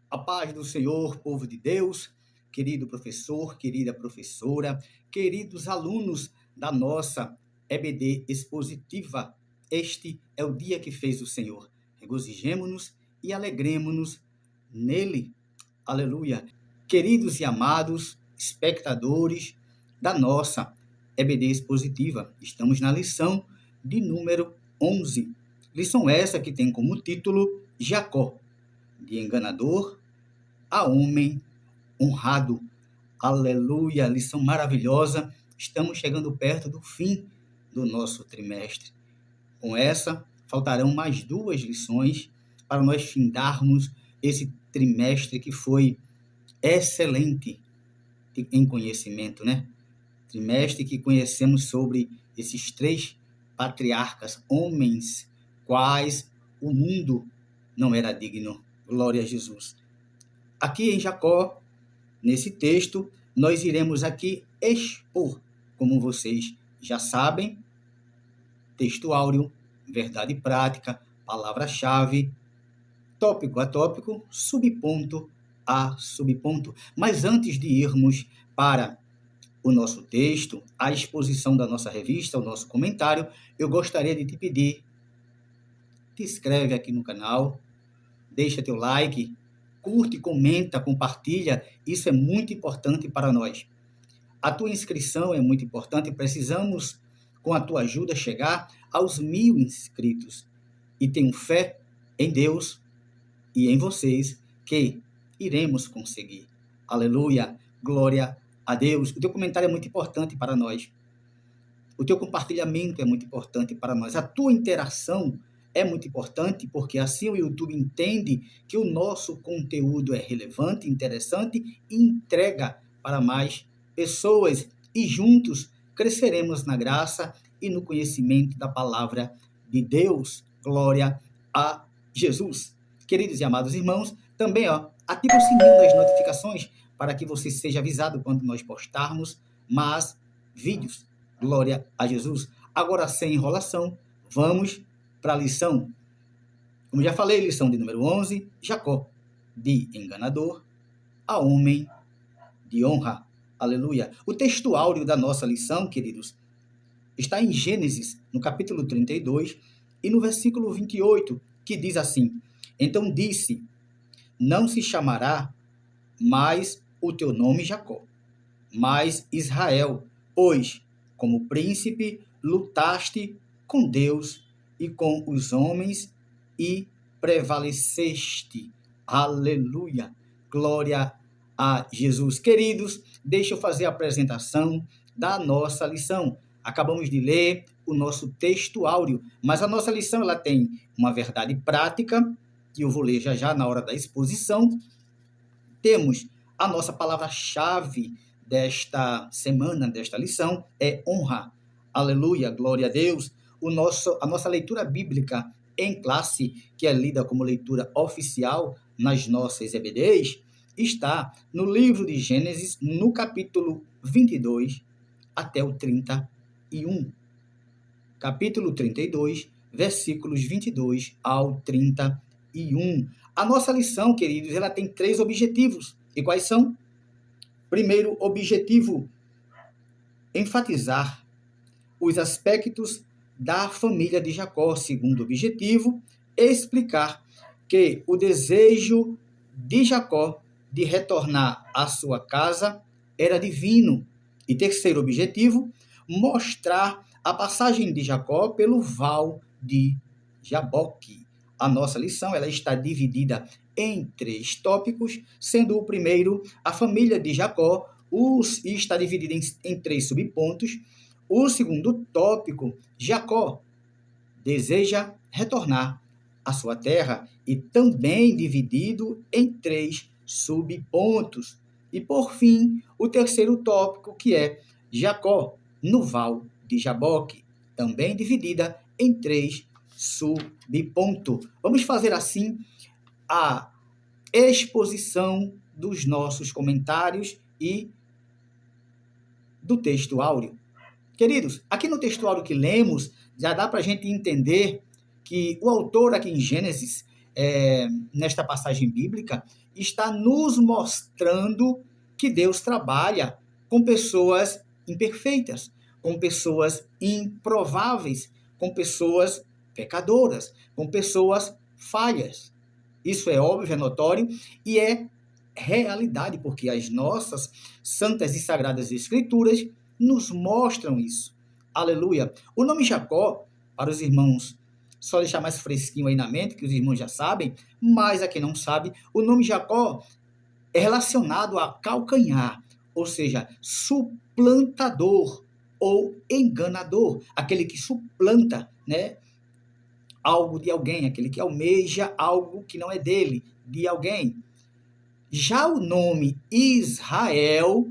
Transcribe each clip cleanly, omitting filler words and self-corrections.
A paz do Senhor, povo de Deus, querido professor, querida professora, queridos alunos da nossa EBD Expositiva. Este é o dia que fez o Senhor. Regozijemo-nos e alegremo-nos nele. Aleluia. Queridos e amados espectadores da nossa EBD Expositiva, estamos na lição de número 11. Lição essa que tem como título Jacó, de enganador a homem honrado. Aleluia, lição maravilhosa. Estamos chegando perto do fim do nosso trimestre. Com essa, faltarão mais 2 lições para nós findarmos esse trimestre que foi excelente em conhecimento, né? Trimestre que conhecemos sobre esses 3 patriarcas, homens, quais o mundo não era digno. Glória a Jesus. Aqui em Jacó, nesse texto, nós iremos aqui expor, como vocês já sabem, texto áureo, verdade prática, palavra-chave, tópico a tópico, subponto a subponto. Mas antes de irmos para o nosso texto, a exposição da nossa revista, o nosso comentário, eu gostaria de te pedir, te inscreve aqui no canal, deixa teu like, curte, comenta, compartilha, isso é muito importante para nós. A tua inscrição é muito importante, precisamos, com a tua ajuda, chegar aos 1000 inscritos. E tenho fé em Deus e em vocês que iremos conseguir. Aleluia, glória a Deus. O teu comentário é muito importante para nós. O teu compartilhamento é muito importante para nós. A tua interação é muito importante, porque assim o YouTube entende que o nosso conteúdo é relevante, interessante e entrega para mais pessoas. E juntos cresceremos na graça e no conhecimento da palavra de Deus. Glória a Jesus. Queridos e amados irmãos, também ative o sininho das notificações para que você seja avisado quando nós postarmos mais vídeos. Glória a Jesus. Agora, sem enrolação, vamos para a lição. Como já falei, lição de número 11, Jacó, de enganador a homem de honra. Aleluia. O texto áureo da nossa lição, queridos, está em Gênesis, no capítulo 32, e no versículo 28, que diz assim: Então disse, não se chamará mais o teu nome Jacó, mas Israel, pois, como príncipe, lutaste com Deus e com os homens e prevaleceste. Aleluia! Glória a Jesus. Queridos, deixa eu fazer a apresentação da nossa lição. Acabamos de ler o nosso texto áureo, mas a nossa lição ela tem uma verdade prática, que eu vou ler já já na hora da exposição. Temos a nossa palavra-chave desta semana, desta lição, é honra. Aleluia, glória a Deus. A nossa leitura bíblica em classe, que é lida como leitura oficial nas nossas EBDs, está no livro de Gênesis, no capítulo 22 até o 31. Capítulo 32, versículos 22 ao 31. A nossa lição, queridos, ela tem 3 objetivos. E quais são? Primeiro objetivo, enfatizar os aspectos da família de Jacó. Segundo objetivo, explicar que o desejo de Jacó de retornar à sua casa era divino. E terceiro objetivo, mostrar a passagem de Jacó pelo val de Jaboque. A nossa lição ela está dividida em 3 tópicos, sendo o primeiro a família de Jacó, e está dividida em 3 subpontos. O segundo tópico, Jacó deseja retornar à sua terra, e também dividido em 3 subpontos. E, por fim, o terceiro tópico, que é Jacó no val de Jaboque, também dividida em 3 subpontos. Vamos fazer assim a exposição dos nossos comentários e do texto áureo. Queridos, aqui no texto áureo que lemos, já dá para a gente entender que o autor aqui em Gênesis, nesta passagem bíblica, está nos mostrando que Deus trabalha com pessoas imperfeitas, com pessoas improváveis, com pessoas pecadoras, com pessoas falhas. Isso é óbvio, é notório e é realidade, porque as nossas santas e sagradas escrituras nos mostram isso. Aleluia. O nome Jacó, para os irmãos, só deixar mais fresquinho aí na mente, que os irmãos já sabem, mas a quem não sabe, o nome Jacó é relacionado a calcanhar, ou seja, suplantador ou enganador, aquele que suplanta, né, algo de alguém, aquele que almeja algo que não é dele, de alguém. Já o nome Israel,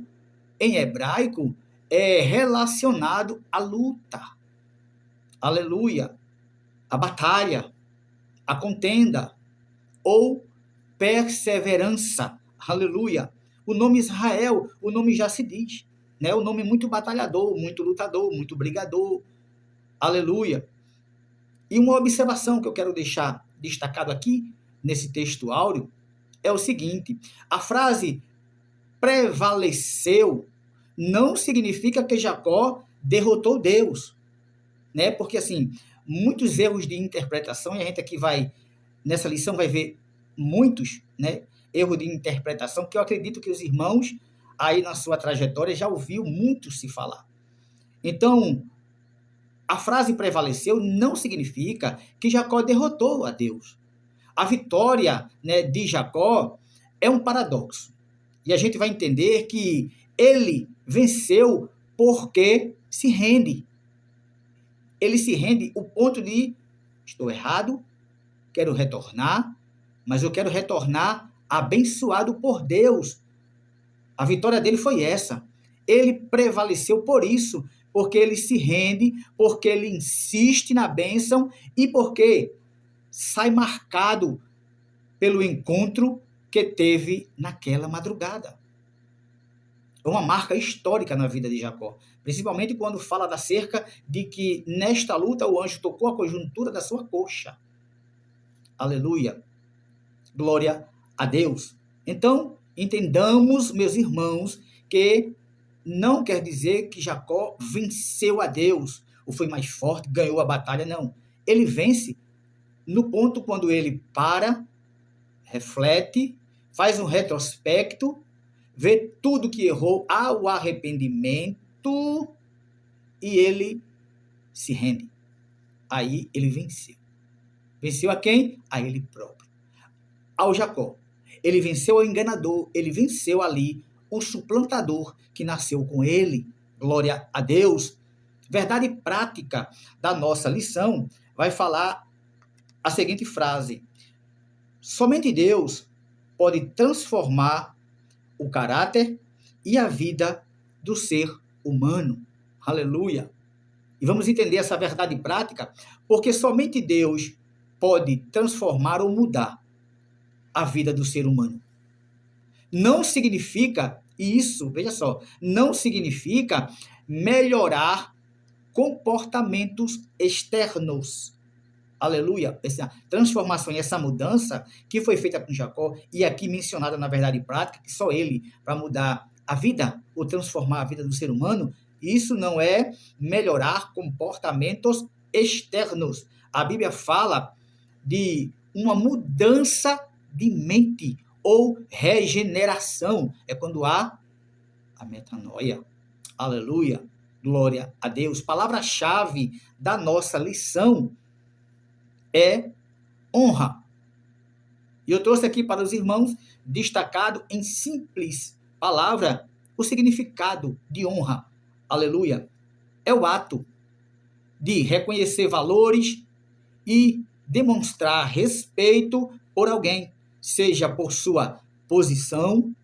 em hebraico, é relacionado à luta. Aleluia. A batalha, a contenda ou perseverança. Aleluia. O nome Israel, o nome já se diz, né? O nome muito batalhador, muito lutador, muito brigador. Aleluia. E uma observação que eu quero deixar destacado aqui, nesse texto áureo, é o seguinte: a frase prevaleceu não significa que Jacó derrotou Deus, né? Porque, assim, muitos erros de interpretação, e a gente aqui vai, nessa lição, vai ver muitos, né, erros de interpretação, que eu acredito que os irmãos, aí na sua trajetória, já ouviu muito se falar. Então, a frase prevaleceu não significa que Jacó derrotou a Deus. A vitória, né, de Jacó é um paradoxo. E a gente vai entender que ele venceu porque se rende. Ele se rende ao ponto de: estou errado, quero retornar, mas eu quero retornar abençoado por Deus. A vitória dele foi essa. Ele prevaleceu por isso, porque ele se rende, porque ele insiste na bênção e porque sai marcado pelo encontro que teve naquela madrugada. É uma marca histórica na vida de Jacó, principalmente quando fala acerca de que nesta luta o anjo tocou a conjuntura da sua coxa. Aleluia. Glória a Deus. Então, entendamos, meus irmãos, que não quer dizer que Jacó venceu a Deus, ou foi mais forte, ganhou a batalha, não. Ele vence no ponto quando ele para, reflete, faz um retrospecto, vê tudo que errou ao arrependimento e ele se rende. Aí ele venceu. Venceu a quem? A ele próprio. Ao Jacó. Ele venceu o enganador, ele venceu ali o suplantador que nasceu com ele. Glória a Deus. Verdade prática da nossa lição vai falar a seguinte frase: somente Deus pode transformar o caráter e a vida do ser humano. Aleluia. E vamos entender essa verdade prática, porque somente Deus pode transformar ou mudar a vida do ser humano. Não significa isso, veja só, não significa melhorar comportamentos externos. Aleluia. Essa transformação e essa mudança que foi feita com Jacó e aqui mencionada na verdade prática, que só ele para mudar a vida ou transformar a vida do ser humano, isso não é melhorar comportamentos externos. A Bíblia fala de uma mudança de mente ou regeneração. É quando há a metanoia. Aleluia. Glória a Deus. Palavra-chave da nossa lição é honra. E eu trouxe aqui para os irmãos, destacado em simples palavra, o significado de honra. Aleluia. É o ato de reconhecer valores e demonstrar respeito por alguém, seja por sua posição,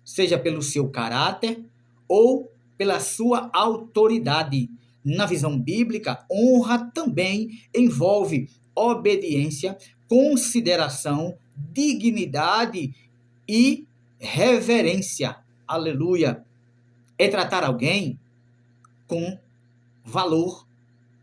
seja pelo seu caráter ou pela sua autoridade. Na visão bíblica, honra também envolve obediência, consideração, dignidade e reverência. Aleluia. É tratar alguém com valor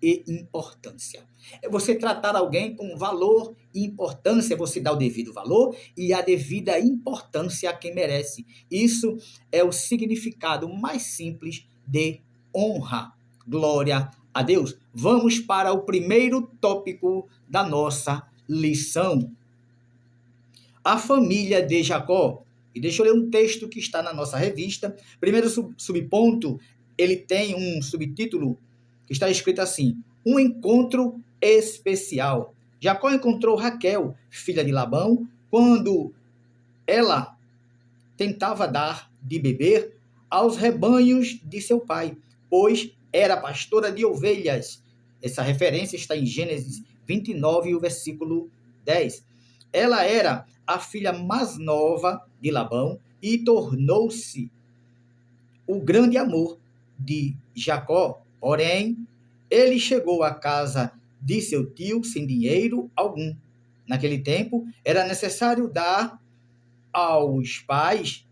e importância. É você tratar alguém com valor e importância, é você dar o devido valor e a devida importância a quem merece. Isso é o significado mais simples de honra. Glória a Deus. Vamos para o primeiro tópico da nossa lição. A família de Jacó. E deixa eu ler um texto que está na nossa revista. Primeiro subponto, ele tem um subtítulo que está escrito assim: um encontro especial. Jacó encontrou Raquel, filha de Labão, quando ela tentava dar de beber aos rebanhos de seu pai, pois era pastora de ovelhas. Essa referência está em Gênesis 29, o versículo 10. Ela era a filha mais nova de Labão e tornou-se o grande amor de Jacó. Porém, ele chegou à casa de seu tio sem dinheiro algum. Naquele tempo, era necessário dar aos pais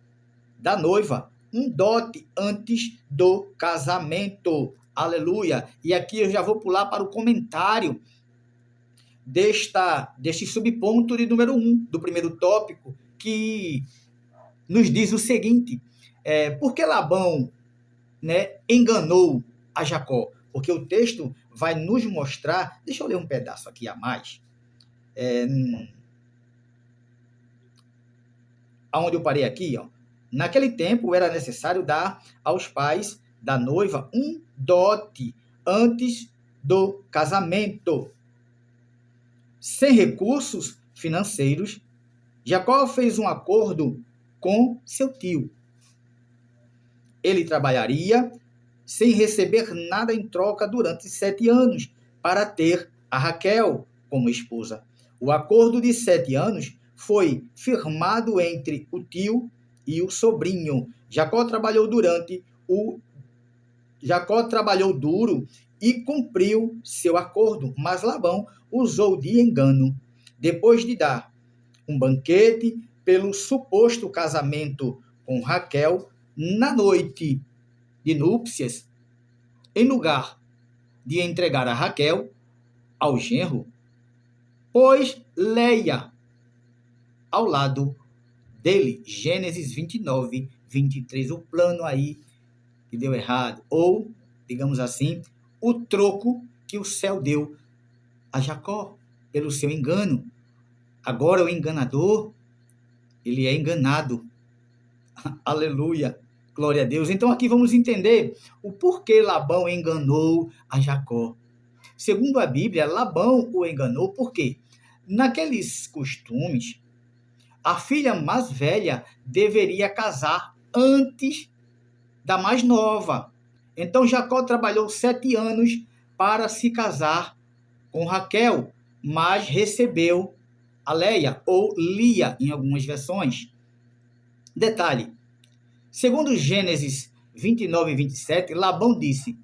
da noiva um dote antes do casamento. Aleluia! E aqui eu já vou pular para o comentário deste subponto de número 1, do primeiro tópico, que nos diz o seguinte: por que Labão, enganou a Jacó? Porque o texto vai nos mostrar, deixa eu ler um pedaço aqui a mais, aonde eu parei aqui, ó. Naquele tempo era necessário dar aos pais da noiva um dote antes do casamento. Sem recursos financeiros, Jacó fez um acordo com seu tio. Ele trabalharia sem receber nada em troca durante 7 anos para ter a Raquel como esposa. O acordo de 7 anos foi firmado entre o tio e o sobrinho. Jacó trabalhou duro e cumpriu seu acordo, mas Labão usou de engano. Depois de dar um banquete pelo suposto casamento com Raquel, na noite de núpcias, em lugar de entregar a Raquel ao genro, pôs Leia ao lado dele. Gênesis 29, 23. O plano aí que deu errado, ou, digamos assim, o troco que o céu deu a Jacó pelo seu engano. Agora o enganador, ele é enganado. Aleluia, glória a Deus. Então aqui vamos entender o porquê Labão enganou a Jacó. Segundo a Bíblia, Labão o enganou porque, naqueles costumes, a filha mais velha deveria casar antes da mais nova. Então Jacó trabalhou 7 anos para se casar com Raquel, mas recebeu a Leia, ou Lia, em algumas versões. Detalhe, segundo Gênesis 29 e 27, Labão disse: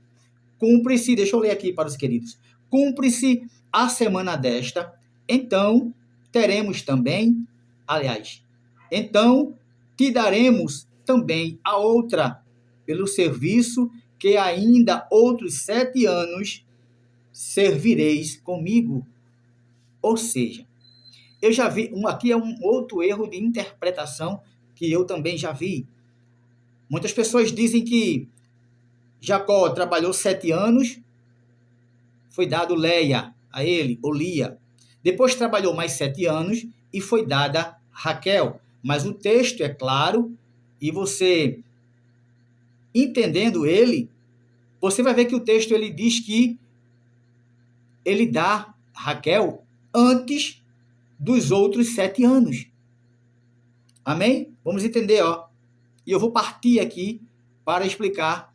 cumpre-se, deixa eu ler aqui para os queridos, cumpre-se a semana desta, então teremos também, então te daremos também a outra, pelo serviço que ainda outros 7 anos servireis comigo. Ou seja, eu já vi, aqui é um outro erro de interpretação que eu também já vi. Muitas pessoas dizem que Jacó trabalhou 7 anos, foi dado Leia a ele, ou Lia. Depois trabalhou mais 7 anos e foi dada Raquel. Mas o texto é claro e você, entendendo ele, você vai ver que o texto ele diz que ele dá Raquel antes dos outros 7 anos. Amém? Vamos entender, ó. E eu vou partir aqui para explicar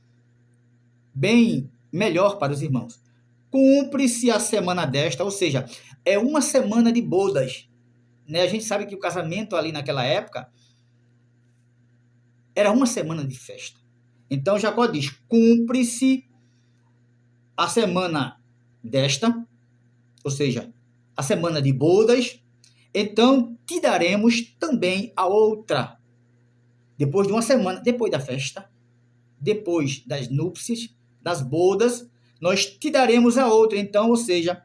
bem melhor para os irmãos. Cumpre-se a semana desta, ou seja, é uma semana de bodas. A gente sabe que o casamento ali naquela época era uma semana de festa. Então Jacó diz: cumpre-se a semana desta, ou seja, a semana de bodas, então te daremos também a outra. Depois de uma semana, depois da festa, depois das núpcias, das bodas, nós te daremos a outra. Então, ou seja,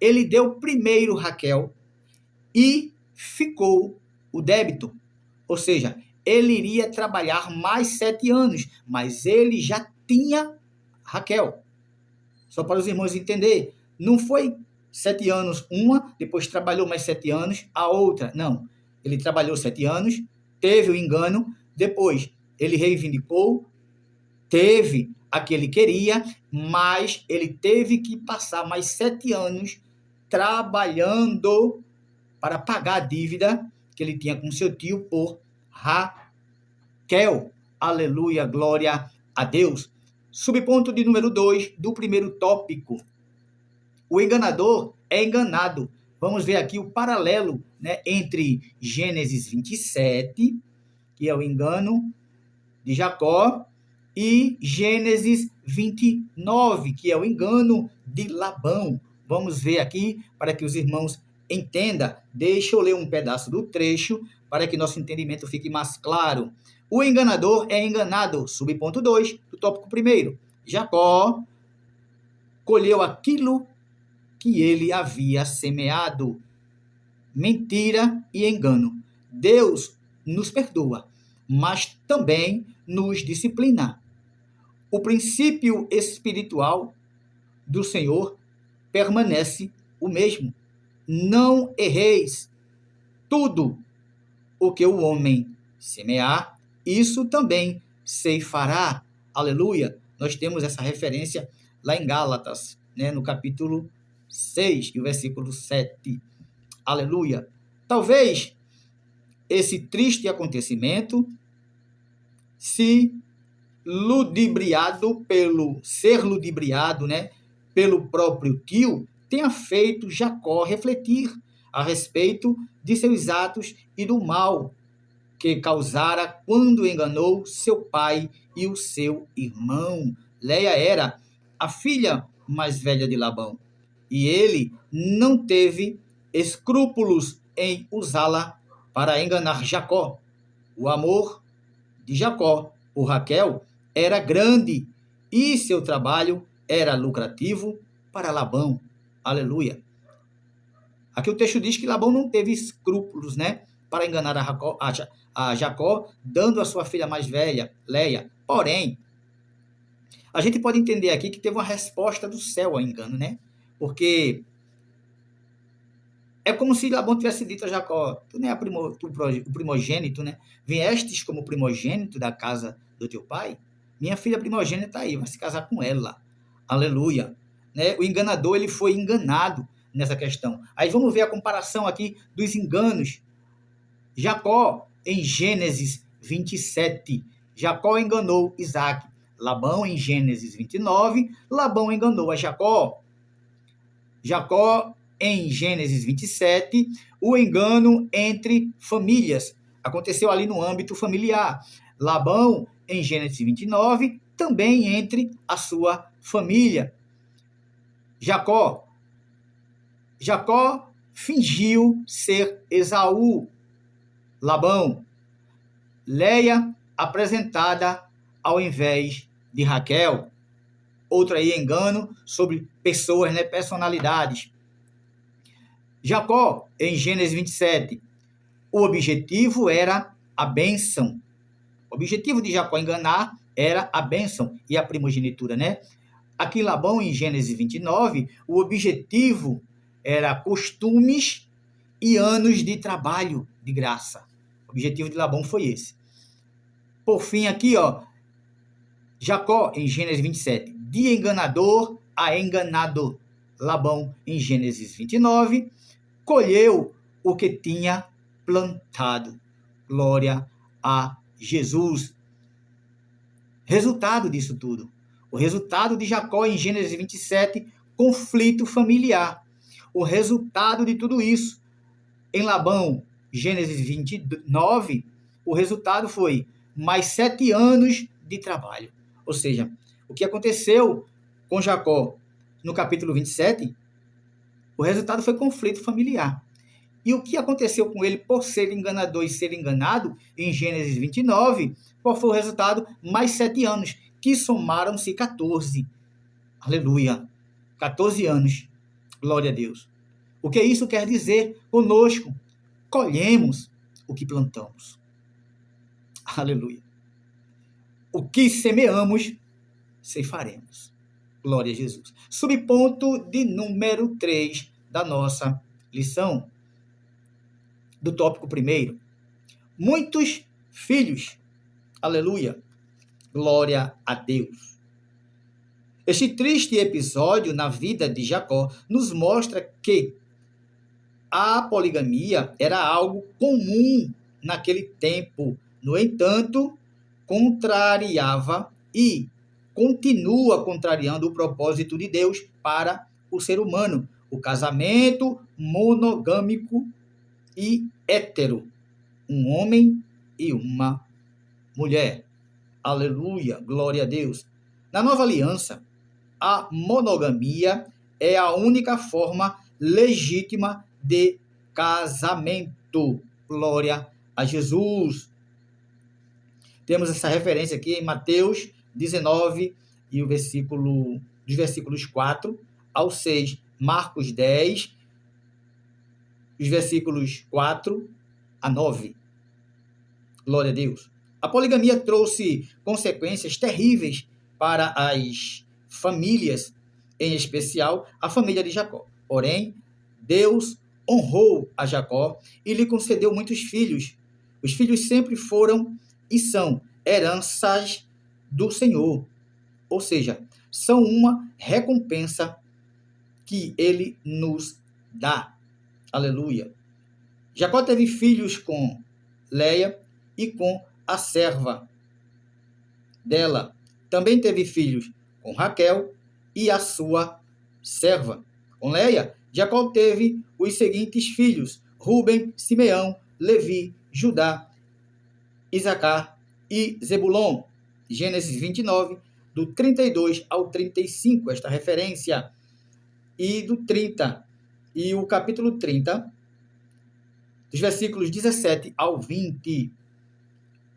ele deu primeiro Raquel e ficou o débito. Ou seja, ele iria trabalhar mais 7 anos, mas ele já tinha Raquel. Só para os irmãos entenderem, não foi 7 anos uma, depois trabalhou mais 7 anos a outra. Não, ele trabalhou 7 anos, teve o engano, depois ele reivindicou, teve a que ele queria, mas ele teve que passar mais 7 anos trabalhando para pagar a dívida que ele tinha com seu tio por Raquel. Aleluia, glória a Deus. Subponto de número 2 do primeiro tópico. O enganador é enganado. Vamos ver aqui o paralelo, né, entre Gênesis 27, que é o engano de Jacó, e Gênesis 29, que é o engano de Labão. Vamos ver aqui para que os irmãos entendam. Deixa eu ler um pedaço do trecho para que nosso entendimento fique mais claro. O enganador é enganado. Subponto 2 do tópico 1. Jacó colheu aquilo que ele havia semeado. Mentira e engano. Deus nos perdoa, mas também nos disciplina. O princípio espiritual do Senhor permanece o mesmo. Não erreis. Tudo o que o homem semear, isso também ceifará. Aleluia. Nós temos essa referência lá em Gálatas, né, no capítulo 6, e o versículo 7. Aleluia. Talvez esse triste acontecimento, se ser ludibriado, né, pelo próprio tio, tenha feito Jacó refletir a respeito de seus atos e do mal que causara quando enganou seu pai e o seu irmão. Leia era a filha mais velha de Labão, e ele não teve escrúpulos em usá-la para enganar Jacó. O amor de Jacó por Raquel era grande e seu trabalho era lucrativo para Labão. Aleluia. Aqui o texto diz que Labão não teve escrúpulos, né, para enganar a Jacó, dando a sua filha mais velha, Leia. Porém, a gente pode entender aqui que teve uma resposta do céu ao engano, né? Porque é como se Labão tivesse dito a Jacó: tu não é o primogênito, né? Viestes como primogênito da casa do teu pai? Minha filha primogênita está aí, vai se casar com ela. Aleluia. Né? O enganador, ele foi enganado nessa questão. Aí vamos ver a comparação aqui dos enganos. Jacó, em Gênesis 27, Jacó enganou Isaac. Labão, em Gênesis 29, Labão enganou a Jacó. Jacó, em Gênesis 27, o engano entre famílias. Aconteceu ali no âmbito familiar. Labão, em Gênesis 29, também entre a sua família. Jacó fingiu ser Esaú. Labão, Leia apresentada ao invés de Raquel. Outro aí engano sobre pessoas, né, personalidades. Jacó, em Gênesis 27, o objetivo era a bênção. O objetivo de Jacó enganar era a bênção e a primogenitura, né? Aqui Labão, em Gênesis 29, o objetivo era costumes e anos de trabalho de graça. O objetivo de Labão foi esse. Por fim, aqui, ó, Jacó, em Gênesis 27, de enganador a enganado. Labão, em Gênesis 29, colheu o que tinha plantado. Glória a Jesus. Resultado disso tudo. O resultado de Jacó, em Gênesis 27, conflito familiar. O resultado de tudo isso, em Labão, Gênesis 29, o resultado foi mais 7 anos de trabalho. Ou seja, o que aconteceu com Jacó no capítulo 27, o resultado foi conflito familiar. E o que aconteceu com ele por ser enganador e ser enganado, em Gênesis 29, qual foi o resultado? Mais 7 anos, que somaram-se 14. Aleluia. 14 anos. Glória a Deus. O que isso quer dizer conosco? Colhemos o que plantamos. Aleluia. O que semeamos, ceifaremos. Glória a Jesus. Subponto de número 3 da nossa lição. Do tópico 1. Muitos filhos. Aleluia. Glória a Deus. Este triste episódio na vida de Jacó nos mostra que a poligamia era algo comum naquele tempo. No entanto, contrariava e continua contrariando o propósito de Deus para o ser humano. O casamento monogâmico e hétero. Um homem e uma mulher. Aleluia, glória a Deus. Na nova aliança, a monogamia é a única forma legítima de casamento. Glória a Jesus. Temos essa referência aqui em Mateus 19, e dos versículos 4 ao 6. Marcos 10, os versículos 4 a 9. Glória a Deus. A poligamia trouxe consequências terríveis para as famílias, em especial a família de Jacó. Porém, Deus honrou a Jacó e lhe concedeu muitos filhos. Os filhos sempre foram e são heranças do Senhor, ou seja, são uma recompensa que ele nos dá. Aleluia. Jacó teve filhos com Leia e com a serva dela. Também teve filhos com Raquel e a sua serva. Com Leia, Jacó teve os seguintes filhos: Rúben, Simeão, Levi, Judá, Isacar e Zebulon. Gênesis 29, do 32 ao 35, esta referência. E do 30, e o capítulo 30, dos versículos 17 ao 20.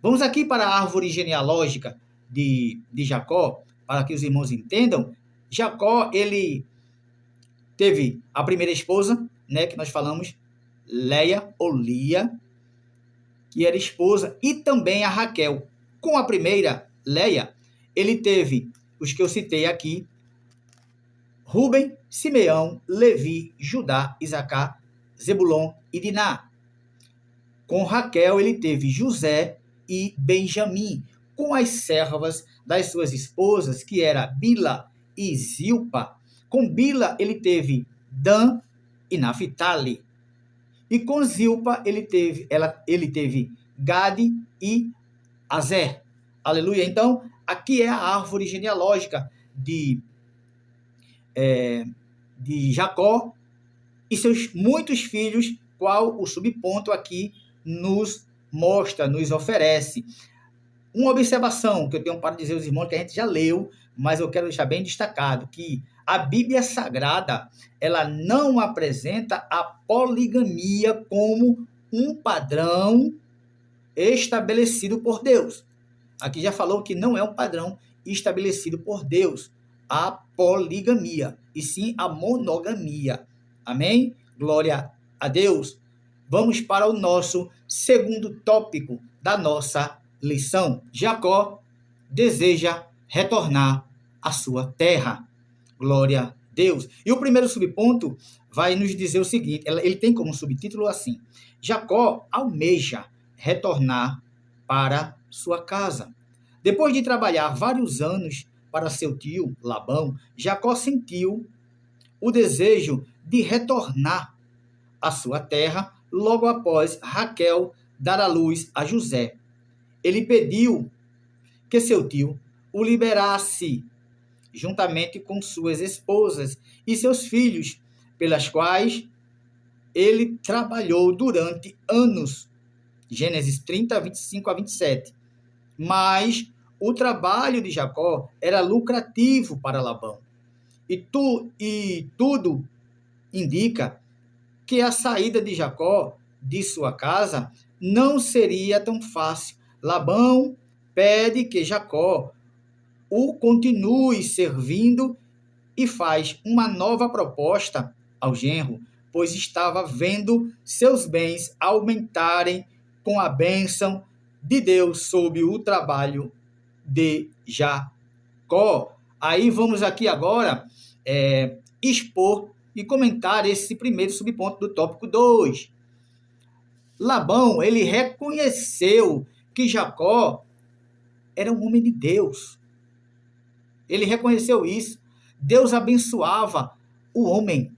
Vamos aqui para a árvore genealógica de Jacó, para que os irmãos entendam. Jacó, ele teve a primeira esposa, né, que nós falamos, Leia ou Lia, que era esposa, e também a Raquel. Com a primeira, Leia, ele teve os que eu citei aqui: Rúben, Simeão, Levi, Judá, Isacar, Zebulon e Diná. Com Raquel, ele teve José e Benjamim, com as servas das suas esposas, que era Bila e Zilpa. Com Bila, ele teve Dan e Naphtali. E com Zilpa, ele teve Gade e Azer. Aleluia. Então, aqui é a árvore genealógica de Jacó e seus muitos filhos, qual o subponto aqui nos mostra, nos oferece. Uma observação que eu tenho para dizer aos irmãos, que a gente já leu, mas eu quero deixar bem destacado, que a Bíblia Sagrada, ela não apresenta a poligamia como um padrão estabelecido por Deus. Aqui já falou que não é um padrão estabelecido por Deus, a poligamia, e sim a monogamia. Amém? Glória a Deus. Vamos para o nosso segundo tópico da nossa lição. Jacó deseja retornar à sua terra. Glória a Deus. E o primeiro subponto vai nos dizer o seguinte, ele tem como subtítulo assim: Jacó almeja retornar para sua casa. Depois de trabalhar vários anos para seu tio Labão, Jacó sentiu o desejo de retornar à sua terra logo após Raquel dar à luz a José. Ele pediu que seu tio o liberasse, juntamente com suas esposas e seus filhos, pelas quais ele trabalhou durante anos. Gênesis 30, 25 a 27. Mas o trabalho de Jacó era lucrativo para Labão. E tudo indica que a saída de Jacó de sua casa não seria tão fácil. Labão pede que Jacó o continue servindo e faz uma nova proposta ao genro, pois estava vendo seus bens aumentarem com a bênção de Deus sobre o trabalho de Jacó. Aí vamos aqui agora expor e comentar esse primeiro subponto do tópico 2. Labão, ele reconheceu que Jacó era um homem de Deus. Ele reconheceu isso. Deus abençoava o homem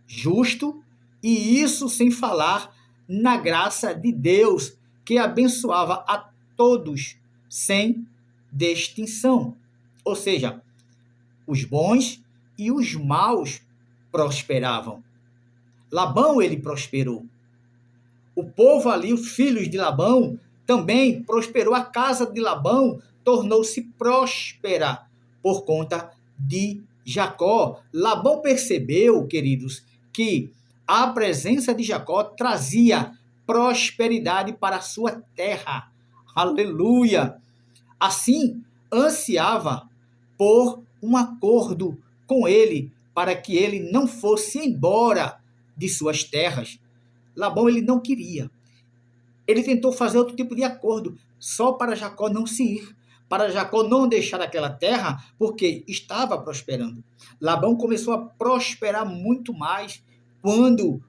justo, e isso sem falar na graça de Deus, que abençoava a todos, sem distinção. Ou seja, os bons e os maus prosperavam. Labão, ele prosperou. O povo ali, os filhos de Labão, também prosperou. A casa de Labão tornou-se próspera por conta de Jacó. Labão percebeu, queridos, que a presença de Jacó trazia prosperidade para a sua terra. Aleluia! Assim, ansiava por um acordo com ele, para que ele não fosse embora de suas terras. Labão, ele não queria. Ele tentou fazer outro tipo de acordo, só para Jacó não se ir, para Jacó não deixar aquela terra, porque estava prosperando. Labão começou a prosperar muito mais quando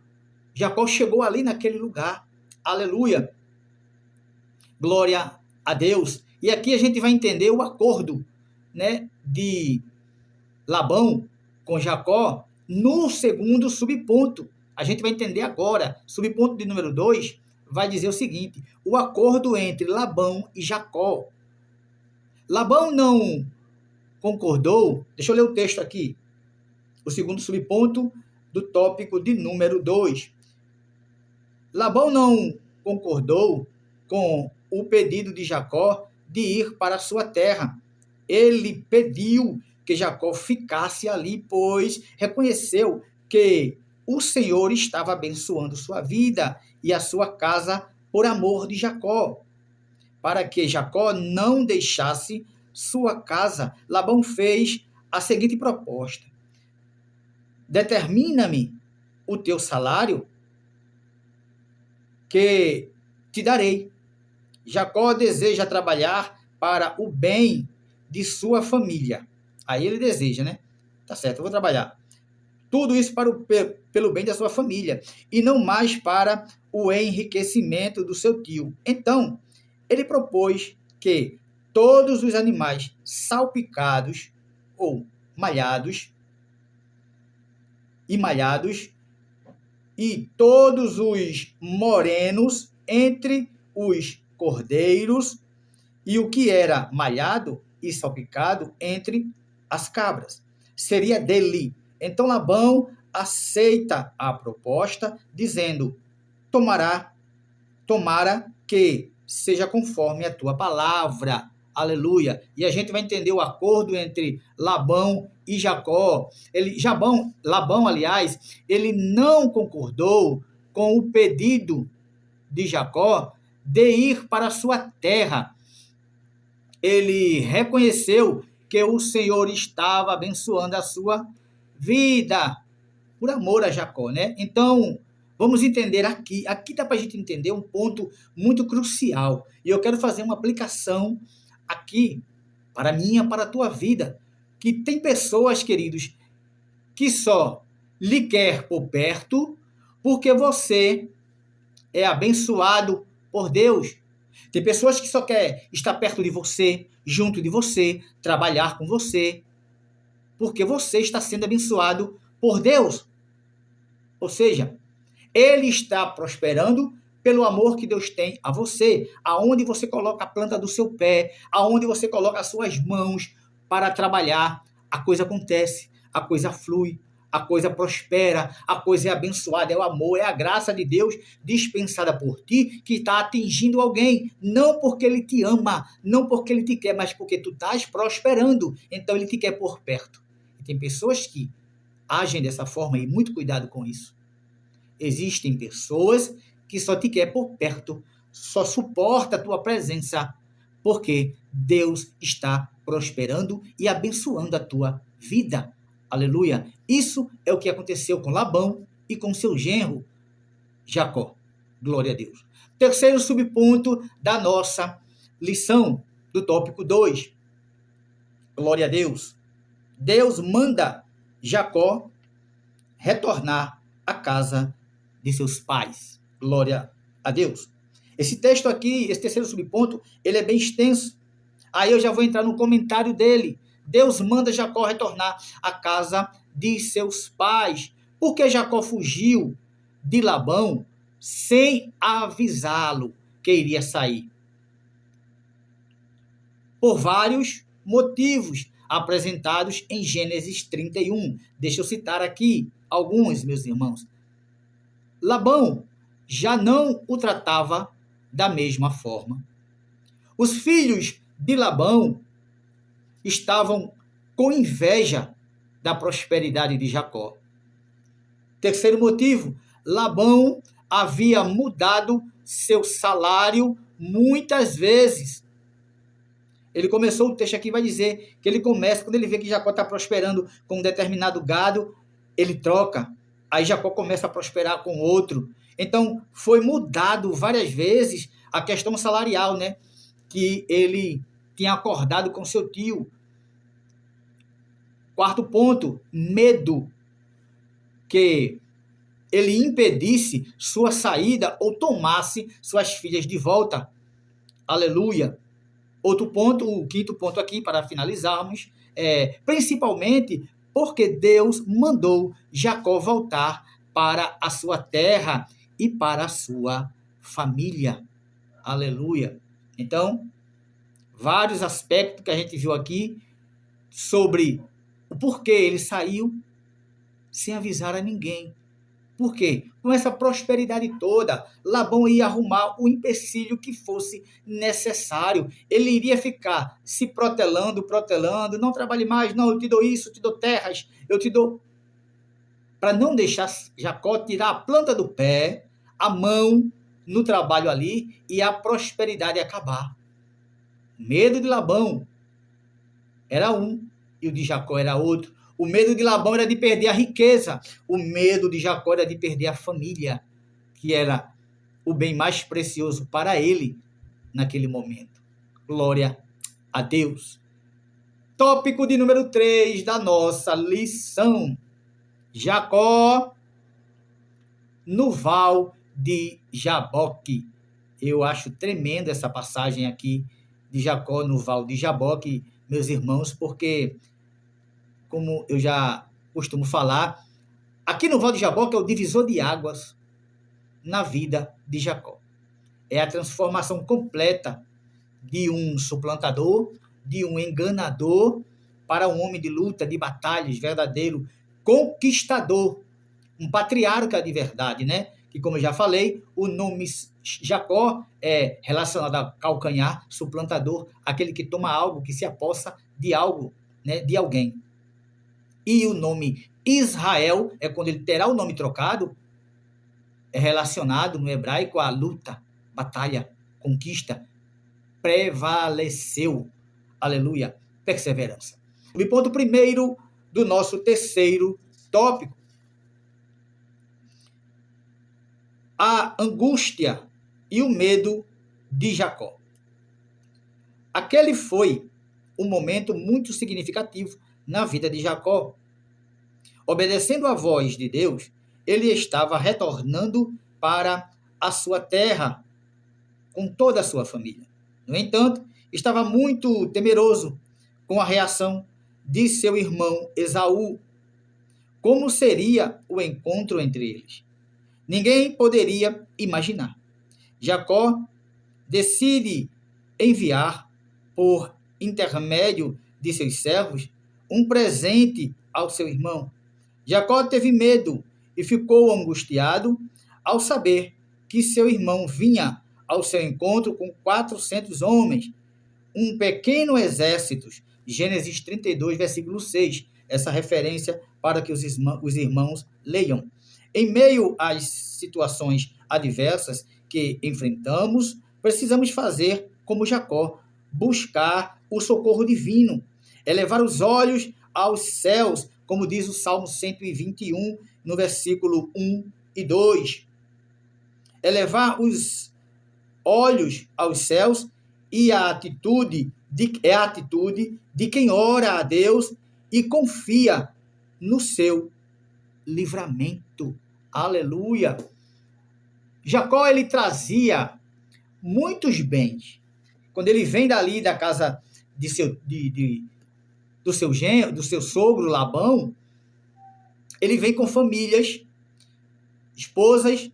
Jacó chegou ali naquele lugar. Aleluia! Glória a Deus! E aqui a gente vai entender o acordo, né, de Labão com Jacó no segundo subponto. A gente vai entender agora. Subponto de número 2 vai dizer o seguinte: o acordo entre Labão e Jacó. Labão não concordou. Deixa eu ler o texto aqui. O segundo subponto do tópico de número 2. Labão não concordou com o pedido de Jacó de ir para a sua terra. Ele pediu que Jacó ficasse ali, pois reconheceu que o Senhor estava abençoando sua vida e a sua casa por amor de Jacó. Para que Jacó não deixasse sua casa, Labão fez a seguinte proposta: determina-me o teu salário, que te darei. Jacó deseja trabalhar para o bem de sua família. Aí ele deseja, né? Tá certo, eu vou trabalhar. Tudo isso pelo bem da sua família, e não mais para o enriquecimento do seu tio. Então, ele propôs que todos os animais salpicados ou malhados e todos os morenos entre os cordeiros e o que era malhado e salpicado entre as cabras seria dele. Então Labão aceita a proposta, dizendo: tomara que seja conforme a tua palavra. Aleluia. E a gente vai entender o acordo entre Labão e Jacó. Labão, aliás, ele não concordou com o pedido de Jacó de ir para a sua terra. Ele reconheceu que o Senhor estava abençoando a sua vida por amor a Jacó, né? Então, vamos entender aqui. Aqui dá para a gente entender um ponto muito crucial. E eu quero fazer uma aplicação aqui para a minha, para a tua vida. Que tem pessoas, queridos, que só lhe quer por perto porque você é abençoado por Deus. Tem pessoas que só quer estar perto de você, junto de você, trabalhar com você, porque você está sendo abençoado por Deus. Ou seja, ele está prosperando pelo amor que Deus tem a você. Aonde você coloca a planta do seu pé, aonde você coloca as suas mãos para trabalhar, a coisa acontece, a coisa flui, a coisa prospera, a coisa é abençoada, é o amor, é a graça de Deus dispensada por ti que está atingindo alguém, não porque ele te ama, não porque ele te quer, mas porque tu estás prosperando, então ele te quer por perto. E tem pessoas que agem dessa forma e muito cuidado com isso. Existem pessoas que só te quer por perto, só suporta a tua presença, porque Deus está prosperando e abençoando a tua vida. Aleluia. Isso é o que aconteceu com Labão e com seu genro Jacó. Glória a Deus. Terceiro subponto da nossa lição, do tópico 2. Glória a Deus. Deus manda Jacó retornar à casa de seus pais. Glória a Deus. Esse texto aqui, esse terceiro subponto, ele é bem extenso. Aí eu já vou entrar no comentário dele. Deus manda Jacó retornar à casa de seus pais. Porque Jacó fugiu de Labão sem avisá-lo que iria sair. Por vários motivos apresentados em Gênesis 31. Deixa eu citar aqui alguns, meus irmãos. Labão já não o tratava da mesma forma. Os filhos de Labão estavam com inveja da prosperidade de Jacó. Terceiro motivo, Labão havia mudado seu salário muitas vezes. Ele começou, o texto aqui vai dizer que ele começa, quando ele vê que Jacó está prosperando com um determinado gado, ele troca. Aí Jacó começa a prosperar com outro. Então, foi mudado várias vezes a questão salarial, né? Que ele tinha acordado com seu tio. Quarto ponto, medo que ele impedisse sua saída ou tomasse suas filhas de volta. Aleluia. Outro ponto, o quinto ponto aqui, para finalizarmos, principalmente porque Deus mandou Jacó voltar para a sua terra e para a sua família. Aleluia. Então, vários aspectos que a gente viu aqui sobre o porquê ele saiu sem avisar a ninguém. Por quê? Com essa prosperidade toda, Labão ia arrumar o empecilho que fosse necessário. Ele iria ficar se protelando, não trabalhe mais, não, eu te dou isso, eu te dou terras, eu te dou... Para não deixar Jacó tirar a planta do pé, a mão no trabalho ali e a prosperidade acabar. Medo de Labão era um e o de Jacó era outro. O medo de Labão era de perder a riqueza. O medo de Jacó era de perder a família, que era o bem mais precioso para ele naquele momento. Glória a Deus. Tópico de número 3 da nossa lição. Jacó no val de Jaboque. Eu acho tremenda essa passagem aqui de Jacó no val de Jaboque, meus irmãos, porque... como eu já costumo falar, aqui no Val de Jaboque é o divisor de águas na vida de Jacó. É a transformação completa de um suplantador, de um enganador, para um homem de luta, de batalhas, verdadeiro conquistador, um patriarca de verdade, né? Que, como eu já falei, o nome Jacó é relacionado a calcanhar, suplantador, aquele que toma algo, que se apossa de algo, né? De alguém. E o nome Israel, é quando ele terá o nome trocado, é relacionado no hebraico à luta, batalha, conquista, prevaleceu. Aleluia, perseverança. O ponto primeiro do nosso terceiro tópico. A angústia e o medo de Jacó. Aquele foi um momento muito significativo na vida de Jacó. Obedecendo à voz de Deus, ele estava retornando para a sua terra com toda a sua família. No entanto, estava muito temeroso com a reação de seu irmão Esaú. Como seria o encontro entre eles? Ninguém poderia imaginar. Jacó decide enviar, por intermédio de seus servos, um presente ao seu irmão. Jacó teve medo e ficou angustiado ao saber que seu irmão vinha ao seu encontro com 400 homens, um pequeno exército. Gênesis 32, versículo 6. Essa referência para que os irmãos leiam. Em meio às situações adversas que enfrentamos, precisamos fazer como Jacó, buscar o socorro divino, elevar os olhos aos céus, como diz o Salmo 121, no versículo 1 e 2. Elevar os olhos aos céus e é a atitude de quem ora a Deus e confia no seu livramento. Aleluia! Jacó, ele trazia muitos bens. Quando ele vem dali da casa do seu sogro Labão, ele vem com famílias, esposas,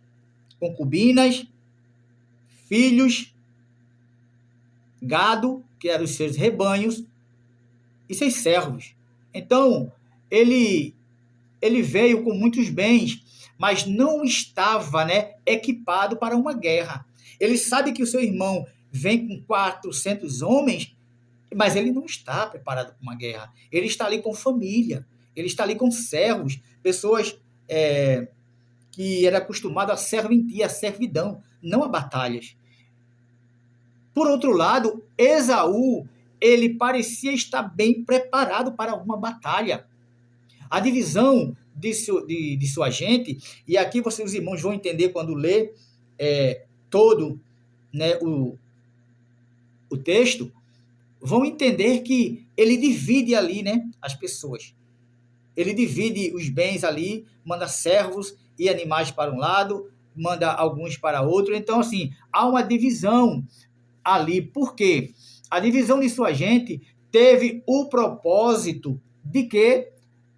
concubinas, filhos, gado, que eram os seus rebanhos, e seus servos. Então, ele veio com muitos bens, mas não estava, equipado para uma guerra. Ele sabe que o seu irmão vem com 400 homens, mas ele não está preparado para uma guerra. Ele está ali com família, ele está ali com servos, pessoas que eram acostumadas a serventia, a servidão, não a batalhas. Por outro lado, Esaú, ele parecia estar bem preparado para uma batalha. A divisão de sua gente, e aqui os irmãos vão entender quando ler todo o texto, vão entender que ele divide ali as pessoas. Ele divide os bens ali, manda servos e animais para um lado, manda alguns para outro. Então, assim, há uma divisão ali. Por quê? A divisão de sua gente teve o propósito de quê?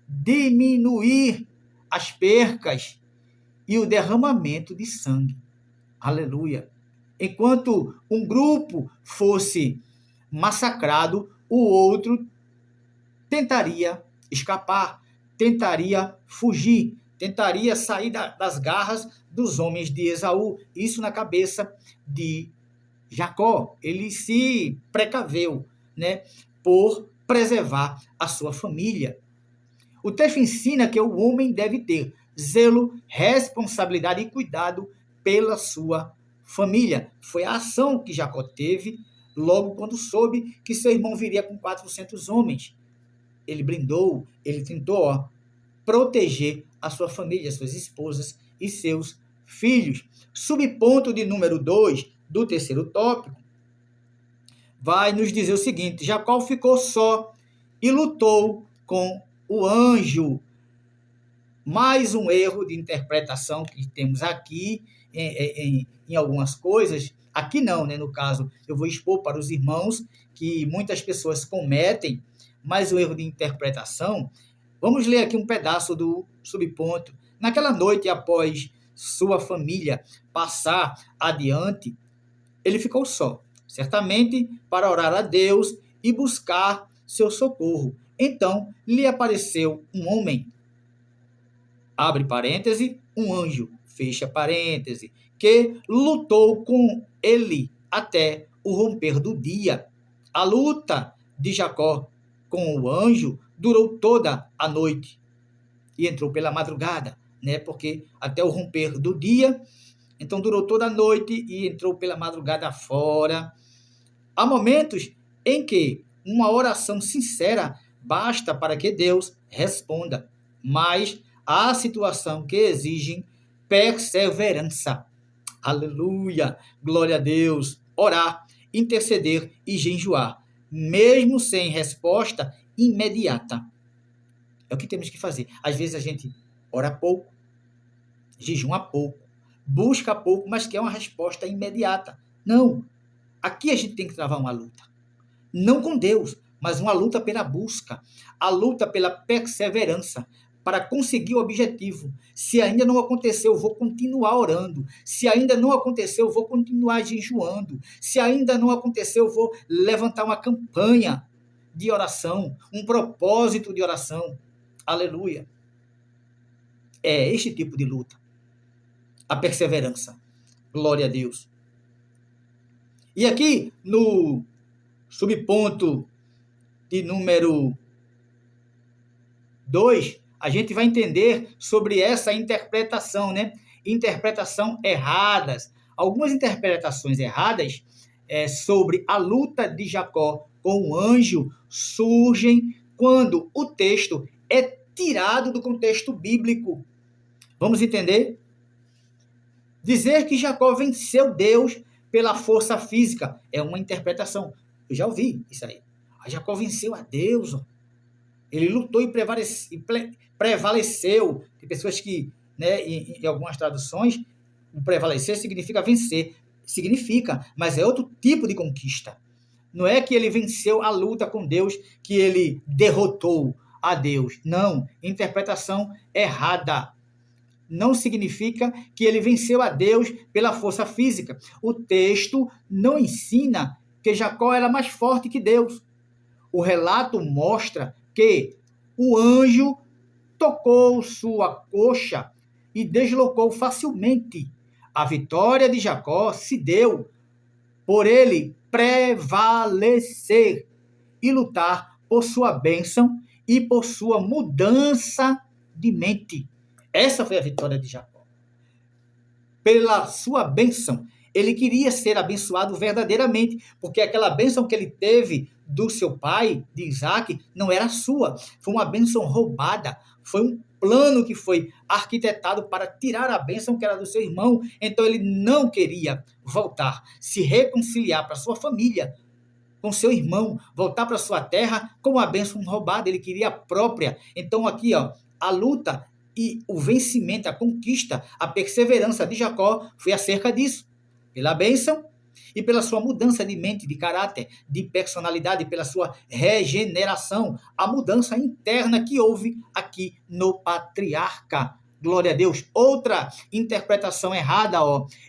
Diminuir as percas e o derramamento de sangue. Aleluia! Enquanto um grupo fosse massacrado, o outro tentaria escapar, tentaria fugir, tentaria sair das garras dos homens de Esaú. Isso na cabeça de Jacó. Ele se precaveu, por preservar a sua família. O texto ensina que o homem deve ter zelo, responsabilidade e cuidado pela sua família. Foi a ação que Jacó teve logo quando soube que seu irmão viria com 400 homens. Ele brindou, ele tentou proteger a sua família, suas esposas e seus filhos. Subponto de número 2 do terceiro tópico vai nos dizer o seguinte: Jacó ficou só e lutou com o anjo. Mais um erro de interpretação que temos aqui em algumas coisas. Aqui não, no caso, eu vou expor para os irmãos que muitas pessoas cometem, mais um erro de interpretação. Vamos ler aqui um pedaço do subponto. Naquela noite, após sua família passar adiante, ele ficou só, certamente para orar a Deus e buscar seu socorro. Então, lhe apareceu um homem, abre parêntese, um anjo, fecha parêntese, que lutou com ele até o romper do dia. A luta de Jacó com o anjo durou toda a noite e entrou pela madrugada, porque até o romper do dia, então durou toda a noite e entrou pela madrugada fora. Há momentos em que uma oração sincera basta para que Deus responda, mas há situação que exigem perseverança. Aleluia! Glória a Deus! Orar, interceder e jejuar, mesmo sem resposta imediata. É o que temos que fazer. Às vezes a gente ora pouco, jejuma pouco, busca pouco, mas quer uma resposta imediata. Não. Aqui a gente tem que travar uma luta. Não com Deus, mas uma luta pela busca, a luta pela perseverança, para conseguir o objetivo. Se ainda não aconteceu, eu vou continuar orando. Se ainda não aconteceu, eu vou continuar jejuando. Se ainda não aconteceu, eu vou levantar uma campanha de oração, um propósito de oração. Aleluia. É este tipo de luta. A perseverança. Glória a Deus. E aqui, no subponto de número 2, a gente vai entender sobre essa interpretação, Interpretação erradas. Algumas interpretações erradas sobre a luta de Jacó com o anjo surgem quando o texto é tirado do contexto bíblico. Vamos entender? Dizer que Jacó venceu Deus pela força física é uma interpretação. Eu já ouvi isso aí. Jacó venceu a Deus. Ele lutou e prevaleceu. Tem pessoas que, né, em algumas traduções, prevalecer significa vencer. Significa, mas é outro tipo de conquista. Não é que ele venceu a luta com Deus, que ele derrotou a Deus. Não, interpretação errada. Não significa que ele venceu a Deus pela força física. O texto não ensina que Jacó era mais forte que Deus. O relato mostra que o anjo tocou sua coxa e deslocou facilmente. A vitória de Jacó se deu por ele prevalecer e lutar por sua bênção e por sua mudança de mente. Essa foi a vitória de Jacó. Pela sua bênção, ele queria ser abençoado verdadeiramente, porque aquela bênção que ele teve do seu pai, de Isaac, não era sua. Foi uma bênção roubada. Foi um plano que foi arquitetado para tirar a bênção que era do seu irmão. Então ele não queria voltar, se reconciliar para sua família, com seu irmão, voltar para sua terra com a bênção roubada. Ele queria a própria. Então aqui, a luta e o vencimento, a conquista, a perseverança de Jacó foi acerca disso. Pela bênção e pela sua mudança de mente, de caráter, de personalidade, pela sua regeneração, a mudança interna que houve aqui no patriarca. Glória a Deus. Outra interpretação errada,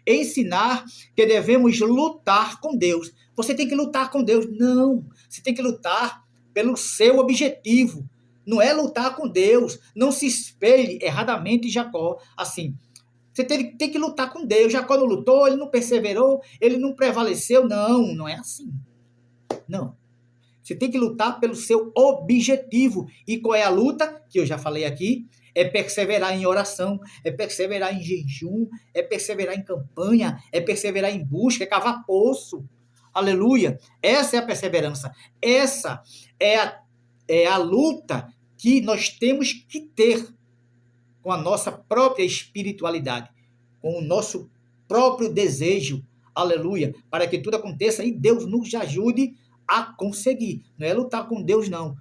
ensinar que devemos lutar com Deus. Você tem que lutar com Deus. Não, você tem que lutar pelo seu objetivo. Não é lutar com Deus. Não se espelhe erradamente Jacó assim. Você tem que lutar com Deus. Jacó não lutou, ele não perseverou, ele não prevaleceu. Não, não é assim. Não. Você tem que lutar pelo seu objetivo. E qual é a luta? Que eu já falei aqui. É perseverar em oração, é perseverar em jejum, é perseverar em campanha, é perseverar em busca, é cavar poço. Aleluia. Essa é a perseverança. Essa é a luta que nós temos que ter com a nossa própria espiritualidade, com o nosso próprio desejo, aleluia, para que tudo aconteça e Deus nos ajude a conseguir. Não é lutar com Deus, não.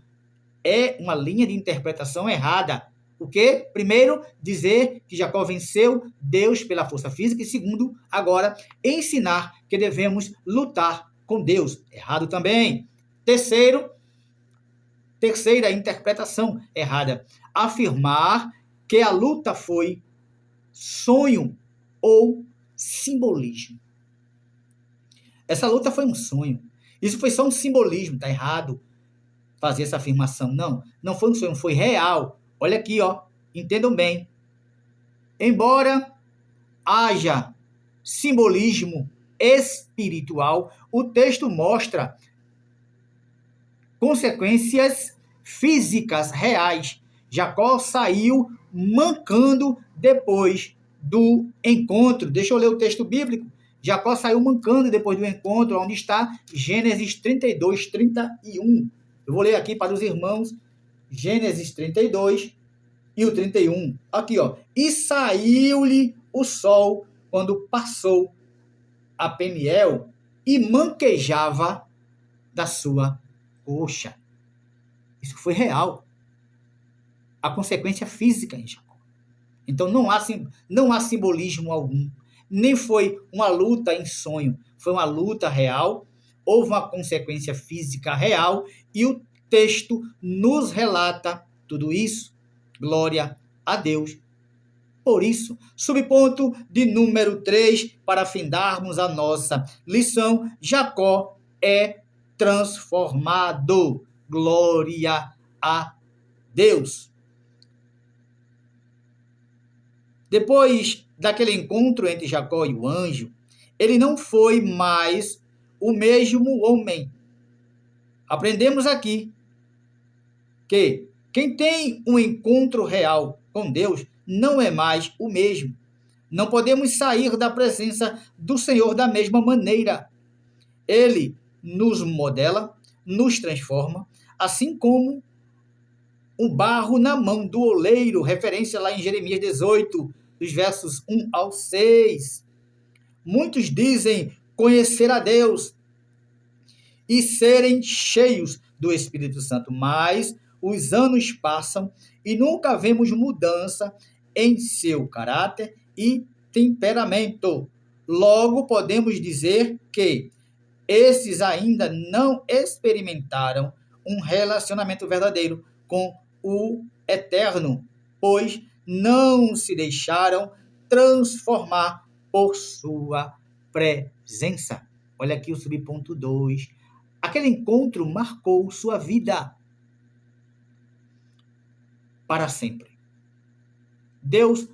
É uma linha de interpretação errada. O quê? Primeiro, dizer que Jacó venceu Deus pela força física e segundo, agora, ensinar que devemos lutar com Deus. Errado também. Terceira interpretação errada. Afirmar que a luta foi sonho ou simbolismo. Essa luta foi um sonho. Isso foi só um simbolismo, tá errado fazer essa afirmação. Não foi um sonho, foi real. Olha aqui, entendam bem. Embora haja simbolismo espiritual, o texto mostra consequências físicas reais. Jacó saiu mancando depois do encontro. Deixa eu ler o texto bíblico. Jacó saiu mancando depois do encontro, onde está Gênesis 32, 31. Eu vou ler aqui para os irmãos, Gênesis 32 e o 31. Aqui, E saiu-lhe o sol quando passou a Peniel e manquejava da sua coxa. Isso foi real. A consequência física em Jacó. Então não há simbolismo algum. Nem foi uma luta em sonho. Foi uma luta real. Houve uma consequência física real. E o texto nos relata tudo isso. Glória a Deus. Por isso, subponto de número 3, para findarmos a nossa lição, Jacó é transformado. Glória a Deus. Depois daquele encontro entre Jacó e o anjo, ele não foi mais o mesmo homem. Aprendemos aqui que quem tem um encontro real com Deus não é mais o mesmo. Não podemos sair da presença do Senhor da mesma maneira. Ele nos modela, nos transforma, assim como um barro na mão do oleiro, referência lá em Jeremias 18, dos versos 1 ao 6. Muitos dizem conhecer a Deus e serem cheios do Espírito Santo, mas os anos passam e nunca vemos mudança em seu caráter e temperamento. Logo, podemos dizer que esses ainda não experimentaram um relacionamento verdadeiro com o Eterno, pois não se deixaram transformar por sua presença. Olha aqui o subponto 2. Aquele encontro marcou sua vida para sempre. Deus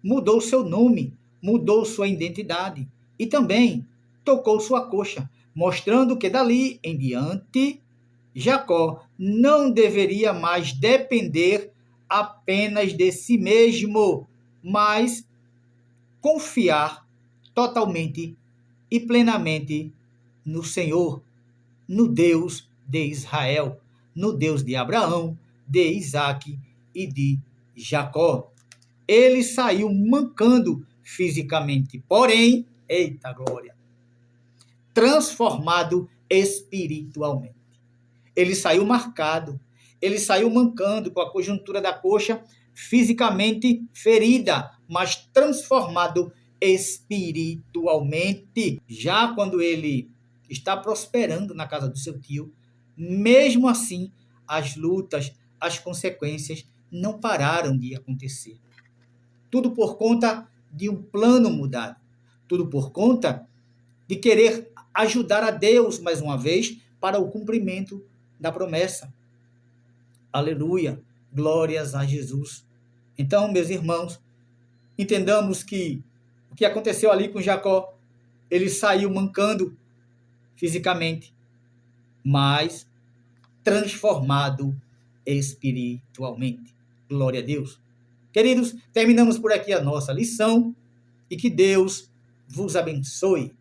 mudou seu nome, mudou sua identidade e também tocou sua coxa, mostrando que dali em diante Jacó não deveria mais depender apenas de si mesmo, mas confiar totalmente e plenamente no Senhor, no Deus de Israel, no Deus de Abraão, de Isaque e de Jacó. Ele saiu mancando fisicamente, porém, eita glória, transformado espiritualmente. Ele saiu marcado, ele saiu mancando com a conjuntura da coxa fisicamente ferida, mas transformado espiritualmente. Já quando ele está prosperando na casa do seu tio, mesmo assim, as lutas, as consequências não pararam de acontecer. Tudo por conta de um plano mudado. Tudo por conta de querer ajudar a Deus, mais uma vez, para o cumprimento da promessa. Aleluia! Glórias a Jesus. Então, meus irmãos, entendamos que o que aconteceu ali com Jacó, ele saiu mancando fisicamente, mas transformado espiritualmente. Glória a Deus. Queridos, terminamos por aqui a nossa lição e que Deus vos abençoe.